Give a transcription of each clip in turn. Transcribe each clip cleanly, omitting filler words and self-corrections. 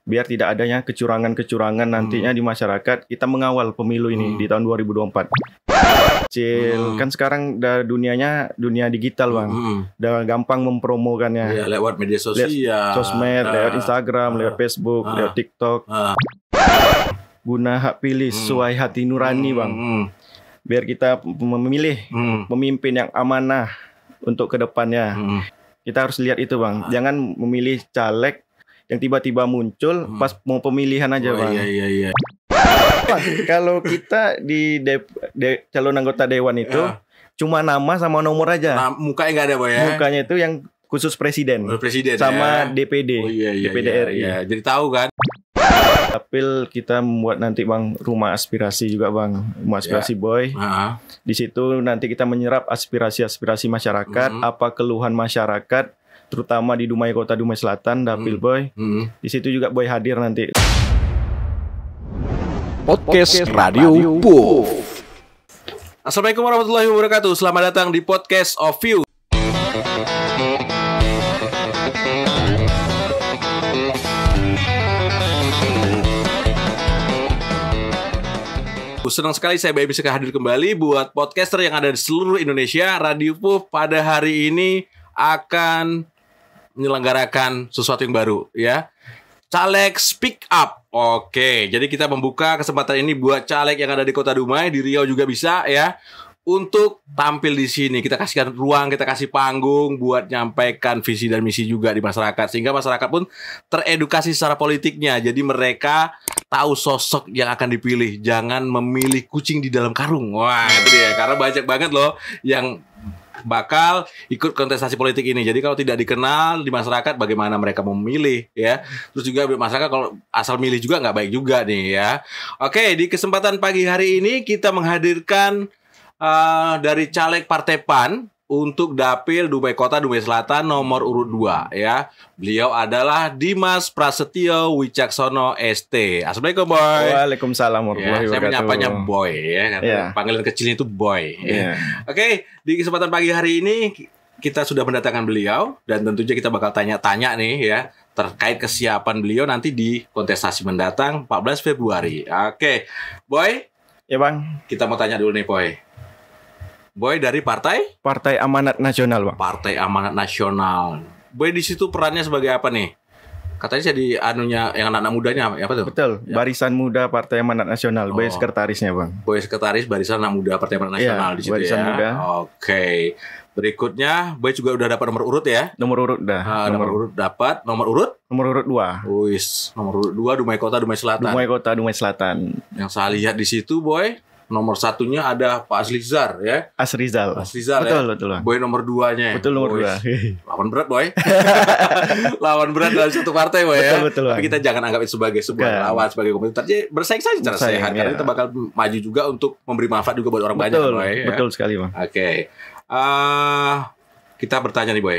biar tidak adanya kecurangan-kecurangan nantinya di masyarakat. Kita mengawal pemilu ini di tahun 2024. Kan sekarang dunia digital bang, udah gampang mempromokannya. Ya, lewat media sosial, sosmed, lewat Instagram, lewat Facebook, lewat TikTok. Guna hak pilih sesuai hati nurani bang, biar kita memilih pemimpin yang amanah untuk kedepannya. Kita harus lihat itu bang, jangan memilih caleg yang tiba-tiba muncul pas mau pemilihan aja bang. Iya. Kalau kita di calon anggota dewan itu cuma nama sama nomor aja. Mukanya nggak ada boy ya. Mukanya itu yang khusus presiden sama DPD, DPD RI. Iya. Jadi tahu kan. Dapil kita membuat nanti bang rumah aspirasi juga bang, rumah aspirasi boy. Di situ nanti kita menyerap aspirasi masyarakat, apa keluhan masyarakat, terutama di Dumai Kota Dumai Selatan, dapil boy. Di situ juga boy hadir nanti. Podcast Radio Puff. Assalamualaikum warahmatullahi wabarakatuh. Selamat datang di Podcast of You. Senang sekali saya bisa hadir kembali buat podcaster yang ada di seluruh Indonesia. Radio Puff pada hari ini akan menyelenggarakan sesuatu yang baru ya. Caleg Speak Up. Oke, jadi kita membuka kesempatan ini buat caleg yang ada di Kota Dumai, di Riau juga bisa ya, untuk tampil di sini. Kita kasihkan ruang, kita kasih panggung buat nyampaikan visi dan misi juga di masyarakat, sehingga masyarakat pun teredukasi secara politiknya. Jadi mereka tahu sosok yang akan dipilih, jangan memilih kucing di dalam karung. Wah, itu dia. Karena banyak banget loh yang bakal ikut kontestasi politik ini. Jadi kalau tidak dikenal di masyarakat, bagaimana mereka memilih ya. Terus juga masyarakat kalau asal milih juga nggak baik juga nih ya. Oke, di kesempatan pagi hari ini kita menghadirkan dari caleg Partai PAN untuk dapil Dumai Kota Dumai Selatan nomor urut 2 ya. Beliau adalah Dimas Prasetyo Wicaksono ST. Assalamualaikum boy. Waalaikumsalam warahmatullahi wabarakatuh. Saya menyapanya boy ya. Panggilan kecilnya itu boy. Oke, di kesempatan pagi hari ini kita sudah mendatangkan beliau dan tentunya kita bakal tanya-tanya nih ya terkait kesiapan beliau nanti di kontestasi mendatang 14 Februari. Oke, boy. Ya bang. Kita mau tanya dulu nih boy. Boy dari Partai Amanat Nasional bang. Partai Amanat Nasional. Boy di situ perannya sebagai apa nih? Katanya jadi anunya yang anak-anak mudanya apa tuh? Betul. Ya. Barisan Muda Partai Amanat Nasional. Boy sekretarisnya bang. Boy sekretaris Barisan Anak Muda Partai Amanat Nasional di situ Barisan ya. Muda. Oke. Berikutnya Boy juga udah dapat nomor urut ya? Nomor urut dah. Nomor urut dapat. Nomor urut? Nomor urut 2. Wis, nomor urut 2 Dumai Kota Dumai Selatan. Dumai Kota Dumai Selatan. Yang saya lihat di situ Boy, nomor 1-nya ada Pak Asrizar ya. Asrizal Betul, ya. Betul. Boy nomor 2-nya. Betul nomor 2. Lawan berat Boy. Lawan berat dalam satu partai Boy ya. Betul. Tapi kita jangan anggap itu sebagai sebuah lawan, sebagai kompetitor. Jadi bersaing saja secara sehat. Karena kita bakal maju juga untuk memberi manfaat juga buat orang banyak Boy. Betul sekali bang. Oke. Kita bertanya nih Boy.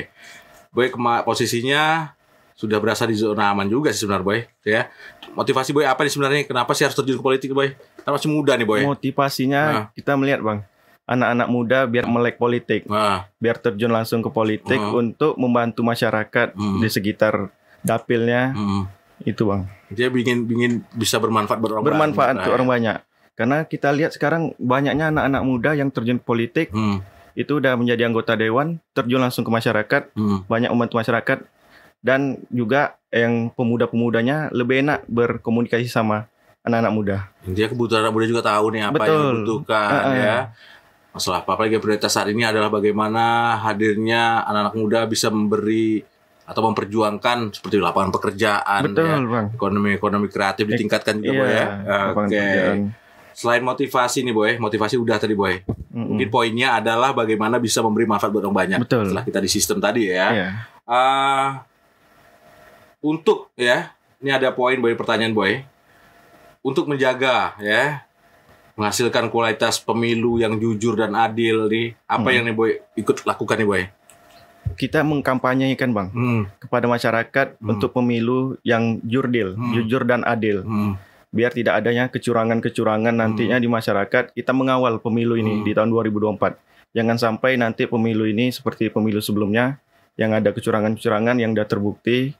Boy posisinya sudah berasa di zona aman juga sih sebenarnya Boy ya. Motivasi Boy apa nih sebenarnya? Kenapa sih harus terjun ke politik Boy? Kita masih muda nih Boy. Motivasinya kita melihat bang, anak-anak muda biar melek politik, biar terjun langsung ke politik untuk membantu masyarakat di sekitar dapilnya. Itu bang. Dia ingin bisa bermanfaat buat orang bermanfaat untuk orang banyak. Karena kita lihat sekarang banyaknya anak-anak muda yang terjun politik, itu udah menjadi anggota dewan, terjun langsung ke masyarakat, banyak membantu masyarakat. Dan juga yang pemuda-pemudanya lebih enak berkomunikasi sama anak-anak muda. Dia kebutuhan anak muda juga tahu nih apa yang dibutuhkan ya. Masalah apa lagi prioritas saat ini adalah bagaimana hadirnya anak-anak muda bisa memberi atau memperjuangkan seperti lapangan pekerjaan. Betul, ya. Bang. Ekonomi kreatif ditingkatkan juga Boy ya. Oke. Selain motivasi nih Boy, motivasi udah tadi Boy. Mungkin poinnya adalah bagaimana bisa memberi manfaat buat orang banyak. Betul. Setelah kita di sistem tadi ya. Untuk ya, ini ada poin Boy, pertanyaan Boy. Untuk menjaga ya, menghasilkan kualitas pemilu yang jujur dan adil nih, apa yang nih Boy ikut lakukan nih Boy? Kita mengkampanyekan bang kepada masyarakat untuk pemilu yang jujur dan adil. Biar tidak adanya kecurangan-kecurangan nantinya di masyarakat. Kita mengawal pemilu ini di tahun 2024. Jangan sampai nanti pemilu ini seperti pemilu sebelumnya yang ada kecurangan-kecurangan yang udah terbukti,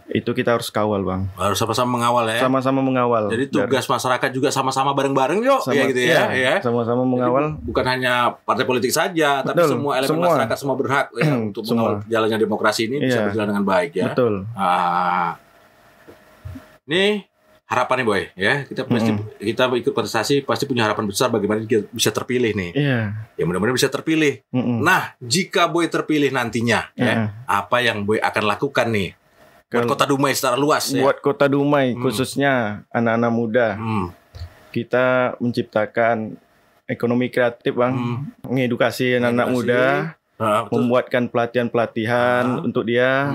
itu kita harus kawal, Bang. Harus sama-sama mengawal ya. Sama-sama mengawal. Jadi tugas masyarakat juga sama-sama bareng-bareng yuk, ya gitu ya. Sama-sama mengawal. Jadi bukan hanya partai politik saja, tapi semua elemen masyarakat semua berhak ya untuk mengawal jalannya demokrasi ini bisa berjalan dengan baik ya. Betul. Ini harapan nih Boy ya, kita pasti kita ikut kontestasi pasti punya harapan besar bagaimana kita bisa terpilih nih. Ya mudah-mudahan bisa terpilih. Nah, jika Boy terpilih nantinya ya, apa yang Boy akan lakukan nih buat Kota Dumai secara luas ya? Buat Kota Dumai khususnya anak-anak muda. Kita menciptakan ekonomi kreatif, Bang. Mengedukasi anak-anak muda, membuatkan pelatihan-pelatihan untuk dia,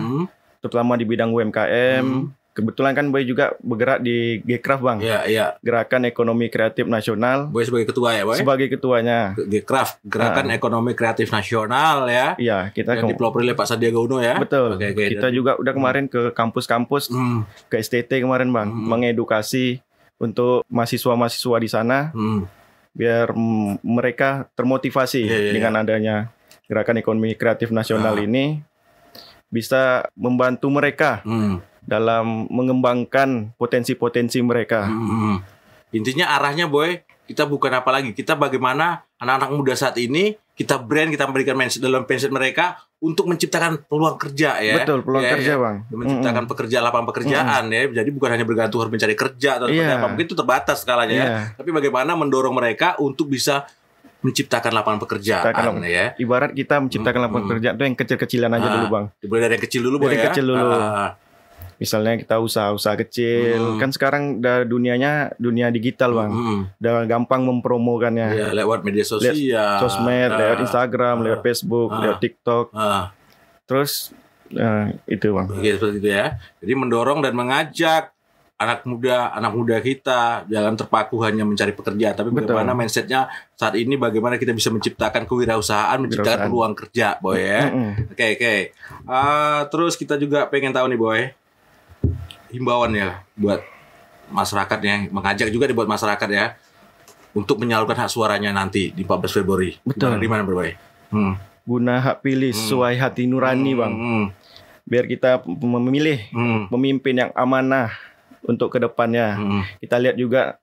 terutama di bidang UMKM. Kebetulan kan Boy juga bergerak di Gcraft, Bang. Iya. Gerakan Ekonomi Kreatif Nasional. Boy sebagai ketua ya, Boy? Sebagai ketuanya. Gcraft, Gerakan Ekonomi Kreatif Nasional ya. Iya, kita yang dipelopori oleh Pak Sandiaga Uno ya. Betul. Kita juga udah kemarin ke kampus-kampus, ke STT kemarin, Bang, mengedukasi untuk mahasiswa-mahasiswa di sana, biar mereka termotivasi dengan adanya Gerakan Ekonomi Kreatif Nasional ini, bisa membantu mereka dalam mengembangkan potensi-potensi mereka. Intinya arahnya Boy, kita bukan apa lagi, kita bagaimana anak-anak muda saat ini kita brand, kita memberikan mindset dalam mindset mereka untuk menciptakan peluang kerja ya. Betul, peluang kerja Bang. Menciptakan lapangan pekerjaan ya. Jadi bukan hanya bergantung harus mencari kerja atau apa, mungkin itu terbatas skalanya ya. Tapi bagaimana mendorong mereka untuk bisa menciptakan lapangan pekerjaan ya. Ibarat kita menciptakan lapangan pekerjaan itu yang kecil-kecilan aja dulu, Bang. Dimulai dari yang kecil dulu, Boy, dari ya. Kecil dulu. Misalnya kita usaha-usaha kecil, kan sekarang dunianya dunia digital, Bang. Udah gampang mempromokannya. Ya, lewat media sosial, sosmed, lewat Instagram, lewat Facebook, lewat TikTok. Terus itu, Bang. Seperti itu ya. Jadi mendorong dan mengajak anak muda kita jangan terpaku hanya mencari pekerjaan, tapi bagaimana mindsetnya saat ini, bagaimana kita bisa menciptakan kewirausahaan, menciptakan peluang kerja, Boy ya. Oke. Terus kita juga pengen tahu nih, Boy, himbauan ya buat masyarakat, yang mengajak juga buat masyarakat ya untuk menyalurkan hak suaranya nanti di 14 Februari. Betul. Di mana, Boy? Guna hak pilih sesuai hati nurani, Bang. Biar kita memilih pemimpin yang amanah untuk kedepannya. Kita lihat juga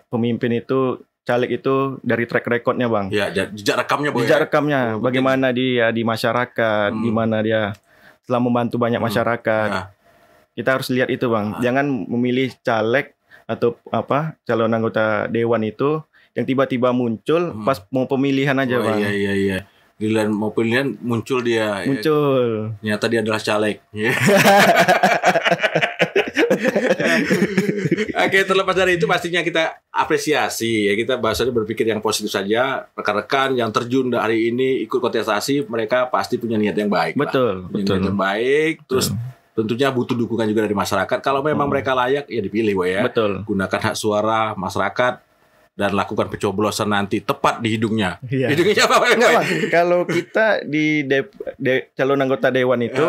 pemimpin itu, caleg itu dari track recordnya, Bang. Ya, jejak rekamnya, Boy. Jejak rekamnya, bagaimana dia di masyarakat, gimana dia telah membantu banyak masyarakat. Kita harus lihat itu, Bang. Jangan memilih caleg atau calon anggota dewan itu yang tiba-tiba muncul pas mau pemilihan aja, Bang. Iya. Giliran mau pemilihan muncul dia. Muncul. Ternyata dia adalah caleg. Oke, terlepas dari itu pastinya kita apresiasi ya, kita bahasanya berpikir yang positif saja. Rekan-rekan yang terjun hari ini ikut kontestasi, mereka pasti punya niat yang baik. Betul. Niat yang baik, terus tentunya butuh dukungan juga dari masyarakat. Kalau memang mereka layak, ya dipilih, Boy ya. Betul. Gunakan hak suara masyarakat dan lakukan pencoblosan nanti tepat di hidungnya. Iya. Hidungnya apa, Boy? Kalau kita di calon anggota dewan itu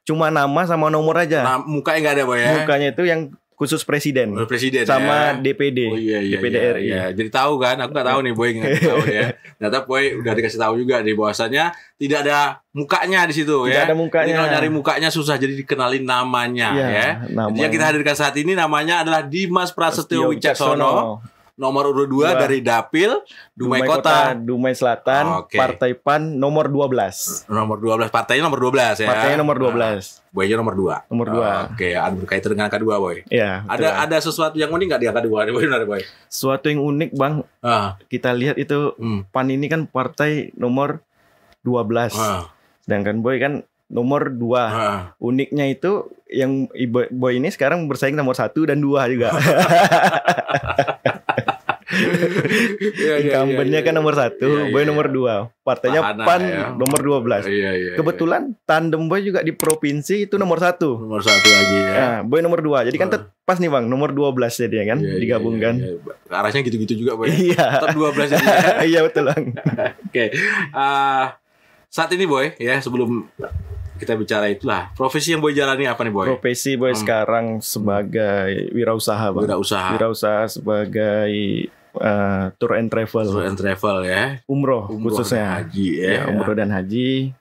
cuma nama sama nomor aja. Nah, mukanya nggak ada, Boy ya. Mukanya itu yang khusus presiden. Presiden sama ya. DPD. Oh iya. DPD RI. Iya. Jadi tahu kan? Aku nggak tahu nih, Boy, nggak tahu ya. Ternyata Boy udah dikasih tahu juga nih bahwasanya tidak ada mukanya di situ ya. Tidak ada mukanya. Jadi kalau nyari mukanya susah, jadi dikenalin namanya ya. Jadi yang kita hadirkan saat ini namanya adalah Dimas Prasetyo Wicaksono. Nomor urut 2 dari Dapil Dumai Kota Dumai Selatan, Partai PAN nomor 12. Nomor 12, partainya nomor 12 ya. Partainya nomor 12. Boynya nomor 2. Nomor 2. Oke, ada berkaitan dengan angka 2, Boy. Iya. Ada sesuatu yang unik enggak di angka 2 nih, Boy? Benar, Boy. Sesuatu yang unik, Bang. Kita lihat itu PAN ini kan partai nomor 12. Sedangkan Boy kan nomor 2. Uniknya itu yang Boy ini sekarang bersaing nomor 1 dan 2 juga. Incumbent-nya kan nomor 1, Boy nomor 2. Partainya PAN nomor 12. Kebetulan tandem Boy juga di provinsi itu nomor 1. Nomor 1 lagi ya. Nah, Boy nomor 2. Jadi kan pas nih, Bang, nomor 12 jadi kan digabungkan. Arahnya gitu-gitu juga, Boy. Iya. Top 12 jadi. Iya, betul, Bang. Oke. Saat ini, Boy, ya, sebelum kita bicara itulah, profesi yang Boy jalani apa nih, Boy? Profesi Boy sekarang sebagai wirausaha, Bang. Wirausaha sebagai tour and travel. Tour and travel ya. Umroh khususnya. Haji ya. Umroh dan haji.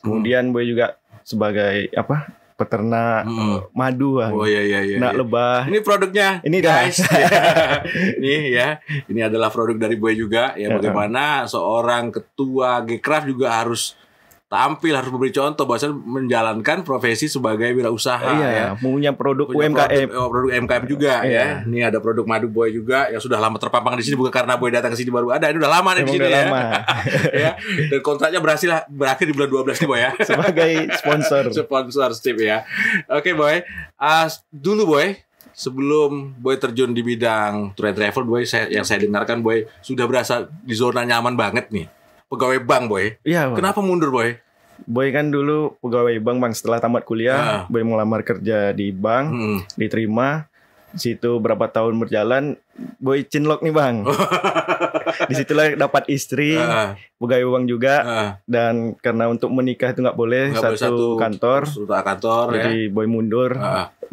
Kemudian Boy juga sebagai peternak madu Bang. Oh iya. Nak lebah. Ini produknya. Ini guys. Ini adalah produk dari Boy juga ya, bagaimana seorang ketua Gcraft juga harus tampil, harus memberi contoh bahwa menjalankan profesi sebagai wirausaha ya. Punya produk UMKM. Produk UMKM juga ya. Ini ada produk madu Boy juga yang sudah lama terpampang di sini, bukan karena Boy datang ke sini baru ada. Ini udah lama nih di sini ya. Ya. Dan kontraknya berakhir di bulan 12 nih Boy ya. Sebagai sponsor Steve ya. Oke Boy. Dulu Boy, sebelum Boy terjun di bidang tour and travel, Boy yang saya dengarkan Boy sudah berasa di zona nyaman banget nih. Pegawai bank Boy. Iya Bang. Kenapa mundur Boy? Boy kan dulu pegawai bank Bang. Setelah tamat kuliah Boy melamar kerja di bank, diterima. Situ berapa tahun berjalan Boy cinlok nih Bang. Disitulah dapat istri, pegawai bank juga. Dan karena untuk menikah itu nggak boleh satu kantor. Jadi Boy mundur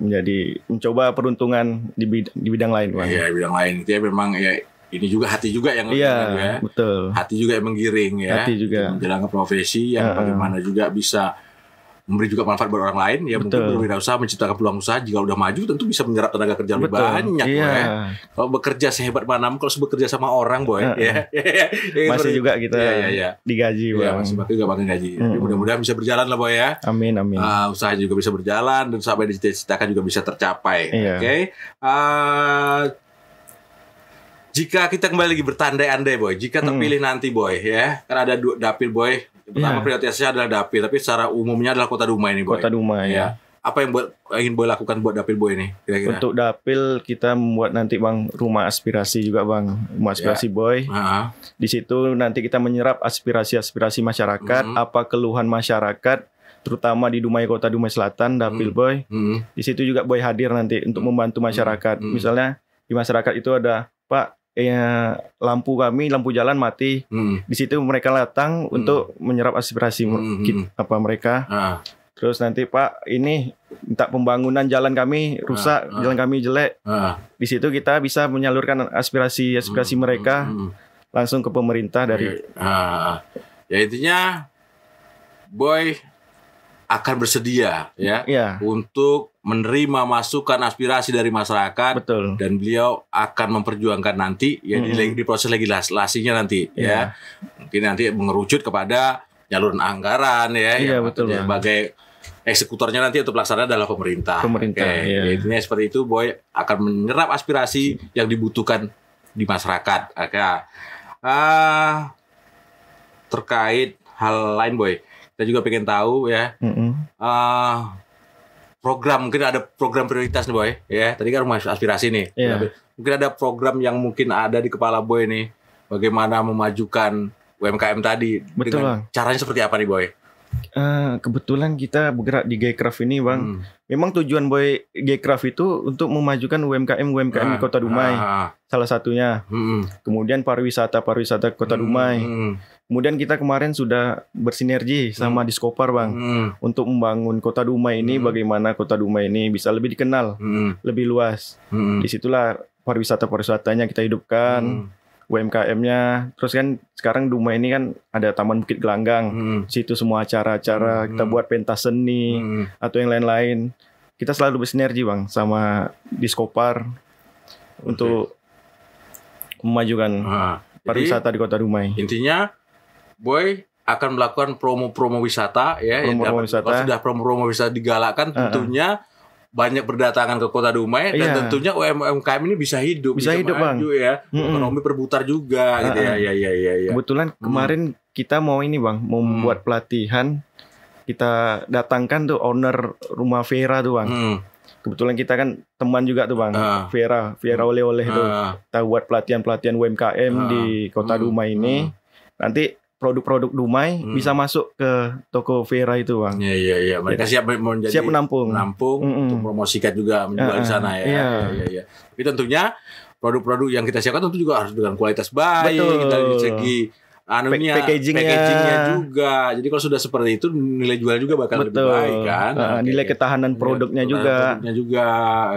menjadi mencoba peruntungan di bidang lain Bang. Iya, bidang lain. Itu ya memang ya, ini juga hati juga yang ya. Betul. Hati juga yang menggiring ya. Hati juga. Menjalankan profesi yang bagaimana juga bisa memberi juga manfaat buat orang lain ya. Mungkin berwirausaha, menciptakan peluang usaha, jika udah maju tentu bisa menyerap tenaga kerja lebih banyak ya. Kalau bekerja sehebat mana, kalau bekerja sama orang Boy ya. Masih juga kita digaji Bang. Masih pakai gaji. Mudah-mudahan bisa berjalan lah Boy ya. Amin. Usaha juga bisa berjalan dan sampai dicita-citakan juga bisa tercapai. Oke. Jika kita kembali lagi bertandai-andai Boy, jika terpilih nanti Boy ya, kan ada dapil Boy. Pertama prioritasnya adalah dapil, tapi secara umumnya adalah Kota Dumai nih Boy. Kota Dumai ya. Apa yang ingin Boy lakukan buat dapil Boy nih kira-kira? Untuk dapil kita membuat nanti Bang rumah aspirasi juga Bang, rumah aspirasi Boy. Di situ nanti kita menyerap aspirasi masyarakat, apa keluhan masyarakat, terutama di Dumai, Kota Dumai Selatan, dapil Boy. Di situ juga Boy hadir nanti untuk membantu masyarakat. Misalnya di masyarakat itu ada Pak, lampu jalan mati. Di situ mereka datang untuk menyerap aspirasi mereka. Terus nanti Pak, ini minta pembangunan jalan kami rusak, jalan kami jelek. Di situ kita bisa menyalurkan aspirasi mereka langsung ke pemerintah dari. Ya intinya Boy akan bersedia untuk menerima masukan aspirasi dari masyarakat. Betul. Dan beliau akan memperjuangkan nanti di proses legislasinya nanti ya. Mungkin nanti mengerucut kepada nyaluran anggaran ya. Betul. Sebagai eksekutornya nanti untuk pelaksanaan adalah pemerintah. Intinya seperti itu, Boy akan menyerap aspirasi yang dibutuhkan di masyarakat. Terkait hal lain Boy, kita juga pengen tahu ya. Program, mungkin ada program prioritas nih Boy ya. Tadi kan rumah aspirasi nih. Mungkin ada program yang mungkin ada di kepala Boy nih, bagaimana memajukan UMKM tadi. Betul dengan caranya seperti apa nih Boy? Kebetulan kita bergerak di Gcraft ini Bang. Memang tujuan Boy Gcraft itu untuk memajukan UMKM di Kota Dumai. Salah satunya. Kemudian pariwisata Kota Dumai. Kemudian kita kemarin sudah bersinergi sama Diskopar Bang, untuk membangun Kota Dumai ini, bagaimana Kota Dumai ini bisa lebih dikenal, lebih luas. Disitulah pariwisatanya kita hidupkan, UMKM-nya. Terus kan sekarang Dumai ini kan ada Taman Bukit Gelanggang, situ semua acara-acara kita buat pentas seni atau yang lain-lain. Kita selalu bersinergi Bang sama Diskopar untuk memajukan pariwisata di Kota Dumai. Intinya Boy akan melakukan promo-promo wisata ya. Kalau sudah promo-promo wisata digalakkan, tentunya banyak berdatangan ke Kota Dumai dan tentunya UMKM ini bisa hidup Bang ya. Ekonomi berputar juga gitu ya. Kebetulan kemarin kita mau ini Bang, mau membuat pelatihan. Kita datangkan tuh owner rumah Vera tuh Bang. Kebetulan kita kan teman juga tuh Bang, Vera oleh-oleh tuh. Kita buat pelatihan UMKM di Kota Dumai ini. Nanti produk-produk Dumai bisa masuk ke toko Vera itu Bang. Iya. Mereka siap menampung untuk promosikan juga, menjual di sana ya. Tapi tentunya produk-produk yang kita siapkan tentu juga harus dengan kualitas baik dari segi packagingnya juga. Jadi kalau sudah seperti itu, nilai jual juga bakal lebih baik kan. Nilai ketahanan produknya juga.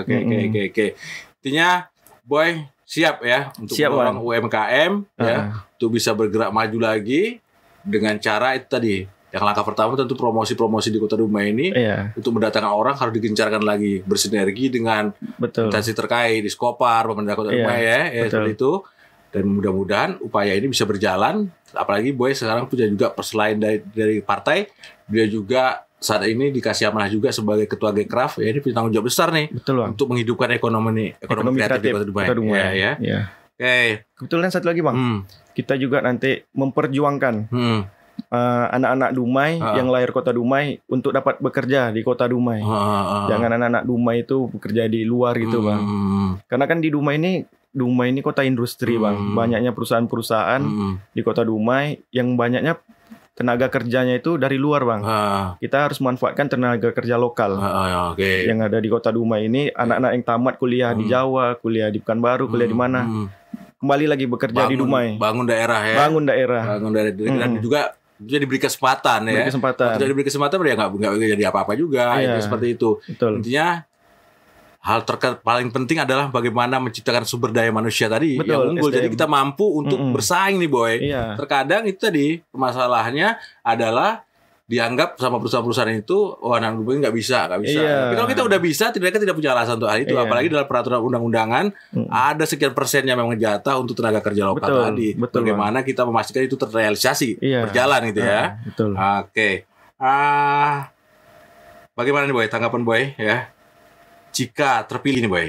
Oke. Intinya Boy siap ya untuk mendorong UMKM ya, untuk bisa bergerak maju lagi dengan cara itu tadi Yang langkah pertama tentu promosi-promosi di Kota Dumai ini untuk mendatangkan orang harus digencarkan lagi, bersinergi dengan instansi terkait di Skopar, pemerintah Kota Dumai ya seperti itu. Dan mudah-mudahan upaya ini bisa berjalan. Apalagi Boy sekarang punya juga selain dari partai, dia juga saat ini dikasih amanah juga sebagai ketua Gekraf. Ya, ini punya tanggung jawab besar nih untuk menghidupkan ekonomi kreatif di Kota Dumai. Ya. Oke. Kebetulan satu lagi Bang, kita juga nanti memperjuangkan anak-anak Dumai yang lahir Kota Dumai untuk dapat bekerja di Kota Dumai. Jangan anak-anak Dumai itu bekerja di luar gitu Bang. Karena kan di Dumai ini kota industri Bang. Banyaknya perusahaan-perusahaan di Kota Dumai yang banyaknya tenaga kerjanya itu dari luar Bang. Kita harus manfaatkan tenaga kerja lokal yang ada di Kota Dumai ini. Anak-anak yang tamat kuliah di Jawa, kuliah di Pekanbaru, kuliah di mana, kembali lagi bekerja di Dumai. Bangun daerah ya. Bangun daerah. Dan juga diberi kesempatan ya. Tidak diberi kesempatan ya nggak jadi apa-apa juga. Itu seperti itu. Betul. Intinya hal paling penting adalah bagaimana menciptakan sumber daya manusia tadi yang unggul. Jadi kita mampu untuk bersaing nih Boy. Terkadang itu tadi masalahnya adalah dianggap sama perusahaan-perusahaan itu anak Dumai nggak bisa. Tapi kalau kita udah bisa, mereka tidak punya alasan untuk hal itu. Apalagi dalam peraturan undang-undangan ada sekian persen yang memang jatah untuk tenaga kerja lokal tadi. Bagaimana kita memastikan itu terrealisasi, berjalan gitu ya. Oke. Bagaimana nih Boy, tanggapan Boy ya? Jika terpilih nih Boy,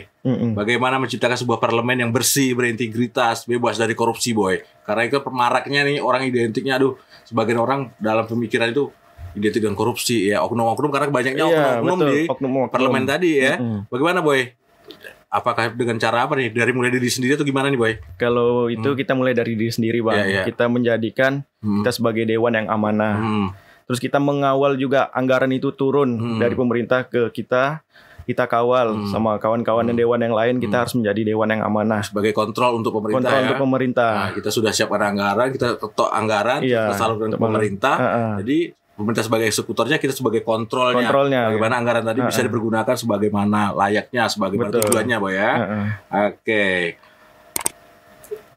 bagaimana menciptakan sebuah parlemen yang bersih, berintegritas, bebas dari korupsi Boy? Karena itu maraknya nih orang identiknya, sebagian orang dalam pemikiran itu identik dengan korupsi ya, oknum-oknum karena banyaknya oknum-oknum di parlemen tadi ya. Bagaimana Boy? Apakah dengan cara apa nih? Dari mulai diri sendiri atau gimana nih Boy? Kalau itu kita mulai dari diri sendiri Bang. Kita menjadikan kita sebagai dewan yang amanah. Terus kita mengawal juga anggaran itu turun dari pemerintah ke kita kawal sama kawan-kawan dan dewan yang lain. Kita harus menjadi dewan yang amanah sebagai kontrol untuk pemerintah. Untuk pemerintah. Nah, kita sudah siapkan anggaran, kita ketok anggaran, kita salurkan ke pemerintah. Jadi pemerintah sebagai eksekutornya, kita sebagai kontrolnya. Bagaimana anggaran tadi bisa dipergunakan sebagaimana layaknya, sebagaimana tujuannya Boy ya. Oke.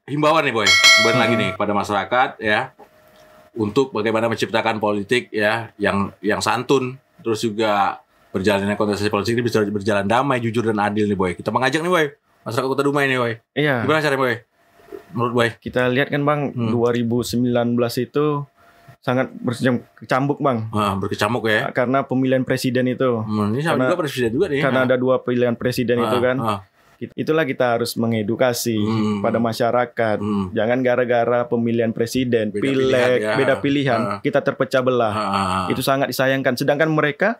Himbauan nih Boy, himbauan lagi nih pada masyarakat ya, untuk bagaimana menciptakan politik ya yang santun, terus juga berjalannya kontestasi politik ini bisa berjalan damai, jujur dan adil nih Boy. Kita mengajak nih Boy, masyarakat Kota Dumai nih Boy. Gimana caranya Boy? Menurut Boy? Kita lihat kan Bang, 2019 itu sangat berkecamuk Bang. Berkecamuk ya. Karena pemilihan presiden itu. Ini sama juga presiden juga nih. Karena ada 2 pilihan presiden itu kan. Itulah kita harus mengedukasi pada masyarakat. Jangan gara-gara pemilihan presiden, beda pilihan, kita terpecah belah. Itu sangat disayangkan. Sedangkan mereka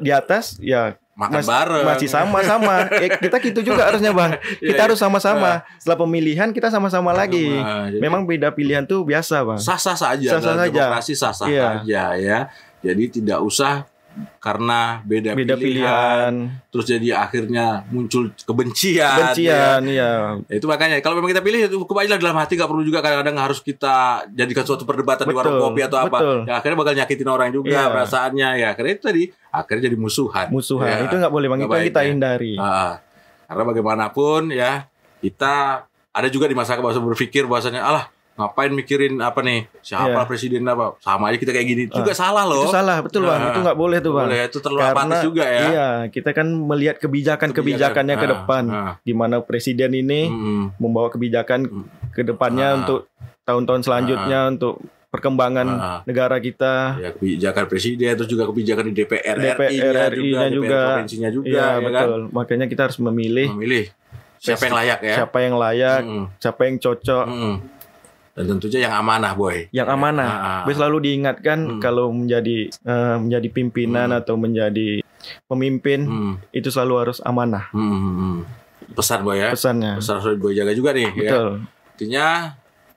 di atas ya makan bareng, masih sama-sama. Kita gitu juga harusnya Bang. Kita harus sama-sama. Setelah pemilihan kita sama-sama lagi. Memang beda pilihan tuh biasa Bang. Sah-sah saja. Demokrasi sah-sah saja ya. Jadi tidak usah karena beda pilihan terus jadi akhirnya muncul kebencian ya. Itu makanya kalau memang kita pilih itu hukum aja dalam hati, gak perlu juga kadang-kadang harus kita jadikan suatu perdebatan di warung kopi atau apa ya, akhirnya bakal nyakitin orang juga perasaannya ya, karena itu tadi akhirnya jadi musuhan ya. Itu gak boleh Bang, itu kita hindari karena bagaimanapun ya, kita ada juga di masyarakat bahasa berpikir bahwasanya ngapain mikirin apa nih siapa presiden apa, sama aja kita kayak gini juga salah loh. Itu salah, betul Bang. Itu nggak boleh tuh Bang. Itu terlalu apatis juga ya. Iya, kita kan melihat kebijakannya ke depan, di mana presiden ini membawa kebijakan ke depannya untuk tahun-tahun selanjutnya untuk perkembangan negara kita. Ya, kebijakan presiden, terus juga kebijakan di DPR RI-nya juga, provinsinya juga. Iya, betul. Kan? Makanya kita harus memilih siapa yang layak ya. Siapa yang cocok. Dan tentunya yang amanah Boy. Yang amanah. Selalu diingatkan kalau menjadi pimpinan atau menjadi pemimpin itu selalu harus amanah. Pesan Boy ya. Pesannya. Pesan harus Boy jaga juga nih. Betul. Ya. Artinya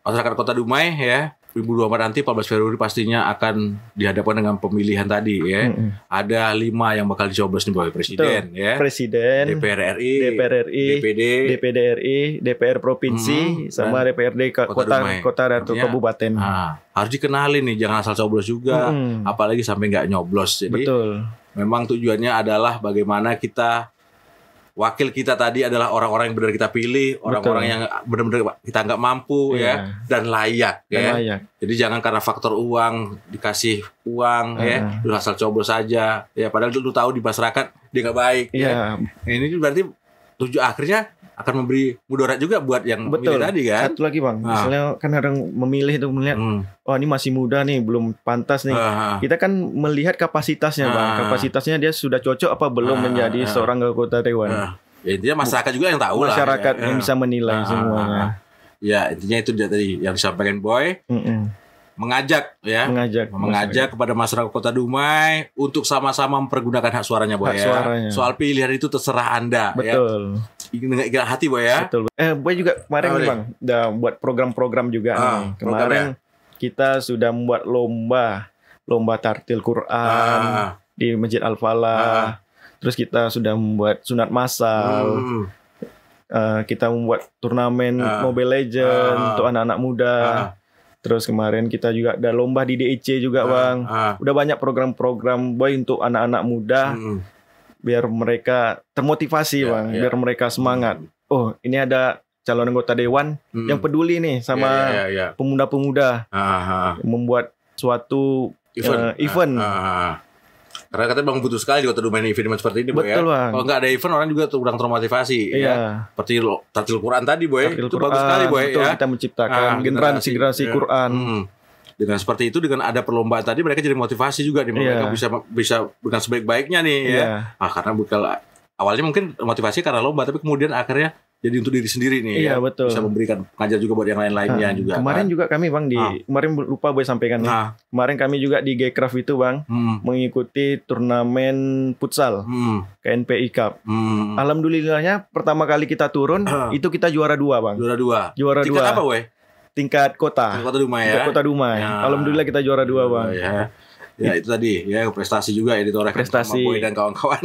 masyarakat Kota Dumai ya, 2024 nanti 14 Februari pastinya akan dihadapkan dengan pemilihan tadi ya. Ada 5 yang bakal dicoblos nih Boy, presiden ya. Presiden, DPR RI, DPD RI, DPR provinsi sama DPRD kota atau kabupaten. Harus dikenalin nih, jangan asal coblos juga, apalagi sampai nggak nyoblos. Jadi memang tujuannya adalah bagaimana kita wakil kita tadi adalah orang-orang yang benar kita pilih, orang-orang yang benar-benar kita nggak mampu ya, dan layak ya. Jadi jangan karena faktor uang dikasih uang ya, lu asal coblos saja ya. Padahal lu tahu di masyarakat dia nggak baik. Ya. Ini berarti tujuh akhirnya akan memberi mudarat juga buat yang memilih tadi kan. Satu lagi bang, misalnya kan orang memilih itu melihat, oh ini masih muda nih, belum pantas nih. Kita kan melihat kapasitasnya bang, kapasitasnya dia sudah cocok apa belum menjadi seorang anggota dewan. Ya intinya masyarakat juga yang tahu masyarakat yang bisa menilai semuanya. Ya intinya itu dia tadi yang disampaikan Boy. Mengajak kepada masyarakat Kota Dumai untuk sama-sama mempergunakan hak suaranya Boy ya. Soal pilihan itu terserah Anda. Betul. Ingat hati Boy ya. Betul. Boy juga kemarin nih bang, udah buat program-program juga nih. Kemarin kita sudah membuat lomba tartil Quran di Masjid Al-Falah. Terus kita sudah membuat sunat massal. Kita membuat turnamen Mobile Legends untuk anak-anak muda. Terus kemarin kita juga ada lomba di DIC juga bang. Udah banyak program-program Boy untuk anak-anak muda. Biar mereka termotivasi bang. Biar mereka semangat. Oh ini ada calon anggota dewan yang peduli nih sama pemuda-pemuda. Membuat suatu event. Karena katanya bang butuh sekali di Kota Dumai event seperti ini Boy ya. Kalau nggak ada event orang juga kurang termotivasi ya. Seperti tartil Quran tadi Boy. Itu bagus sekali Boy ya. Kita menciptakan generasi Quran. Dengan seperti itu, dengan ada perlombaan tadi mereka jadi motivasi juga nih. Mereka bisa dengan sebaik-baiknya nih ya. Karena awalnya mungkin motivasi karena lomba, tapi kemudian akhirnya jadi untuk diri sendiri nih ya. Betul. Bisa memberikan pengajar juga buat yang lain-lainnya juga. Kemarin juga kami bang kemarin lupa Boy sampaikan nih. Kemarin kami juga di Gcraft itu bang mengikuti turnamen futsal KNPI Cup. Alhamdulillahnya pertama kali kita turun itu kita juara 2 bang. Juara 2. Tingkat apa Boy? Tingkat kota. Kota Dumai ya. Kota Dumai. Alhamdulillah kita juara 2 bang. Ya itu tadi ya prestasi juga ya ditorehkan sama Boy dan kawan-kawan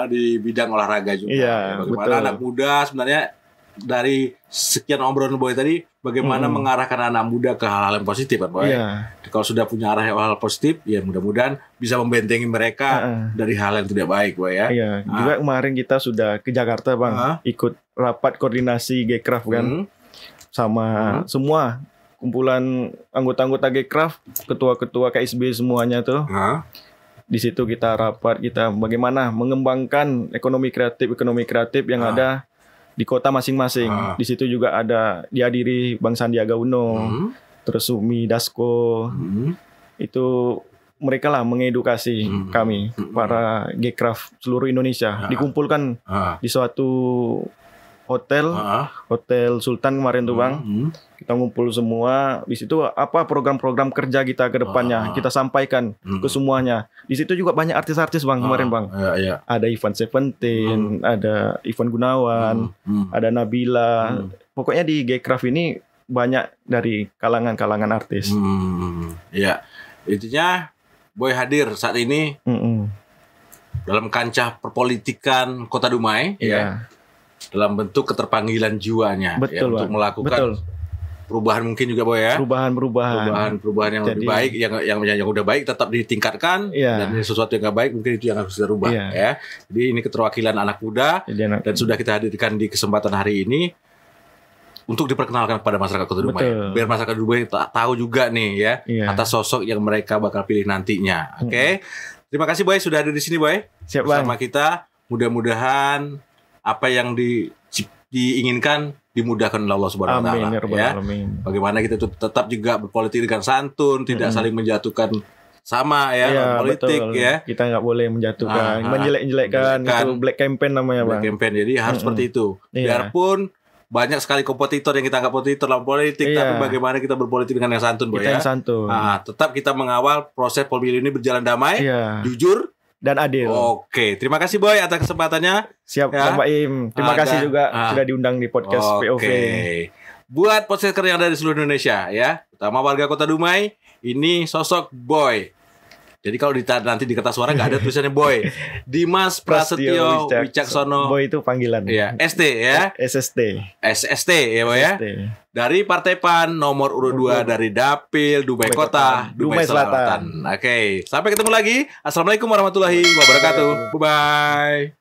di bidang olahraga juga. Bagaimana anak muda sebenarnya dari sekian obrolan Boy tadi bagaimana mengarahkan anak muda ke hal-hal yang positif kan Boy. Kalau sudah punya arah hal positif ya mudah-mudahan bisa membentengi mereka dari hal yang tidak baik Boy ya. Juga kemarin kita sudah ke Jakarta bang ikut rapat koordinasi Gcraft kan sama semua kumpulan anggota-anggota Gcraft, ketua-ketua KSB semuanya tuh. Di situ kita rapat, kita bagaimana mengembangkan ekonomi kreatif yang ada di kota masing-masing. Di situ juga ada dihadiri Bang Sandiaga Uno, terus Sumi Dasko. Itu mereka lah mengedukasi kami para Gcraft seluruh Indonesia. Dikumpulkan di suatu hotel Sultan kemarin tuh bang. Kita ngumpul semua di situ, apa program-program kerja kita ke depannya kita sampaikan ke semuanya. Di situ juga banyak artis-artis bang kemarin bang. Ada Ivan Seventeen, ada Ivan Gunawan, ada Nabila. Pokoknya di Gcraft ini banyak dari kalangan artis. Intinya Boy hadir saat ini dalam kancah perpolitikan Kota Dumai dalam bentuk keterpanggilan jiwanya untuk melakukan perubahan mungkin juga Boy ya. Perubahan yang lebih baik, yang udah baik tetap ditingkatkan dan sesuatu yang nggak baik mungkin itu yang harus kita rubah ya. Jadi ini keterwakilan anak muda dan sudah kita hadirkan di kesempatan hari ini untuk diperkenalkan kepada masyarakat Kota Dumai. Biar masyarakat Dumai tahu juga nih ya atas sosok yang mereka bakal pilih nantinya. Oke. Terima kasih Boy sudah ada di sini Boy. Siap bersama bang. kita. Mudah-mudahan apa yang diinginkan dimudahkan oleh Allah Subhanahu wa taala ya. Bagaimana kita tetap juga berpolitik dengan santun, tidak saling menjatuhkan sama politik betul. Ya. Kita nggak boleh menjatuhkan, menjelek-jelekkan itu black campaign namanya bang. Black campaign. Jadi harus seperti itu. Biarpun banyak sekali kompetitor yang kita anggap kompetitor dalam politik, tapi bagaimana kita berpolitik dengan yang santun Boy ya. Santun. Tetap kita mengawal proses pemilu ini berjalan damai, jujur dan adil. Oke, terima kasih Boy atas kesempatannya. Siap, Mbak Im. Terima kasih juga sudah diundang di podcast POV. Buat podcaster yang ada di seluruh Indonesia ya, terutama warga Kota Dumai, ini sosok Boy. Jadi kalau nanti di kertas suara nggak ada tulisannya Boy. Dimas Prasetyo Wicaksono. Boy itu panggilan. Iya, ST ya. SST ya Boy ya. Dari Partai PAN nomor urut 2 dari Dapil Dumai Kota, Dumai Selatan. Oke, sampai ketemu lagi. Assalamualaikum warahmatullahi wabarakatuh. Bye bye.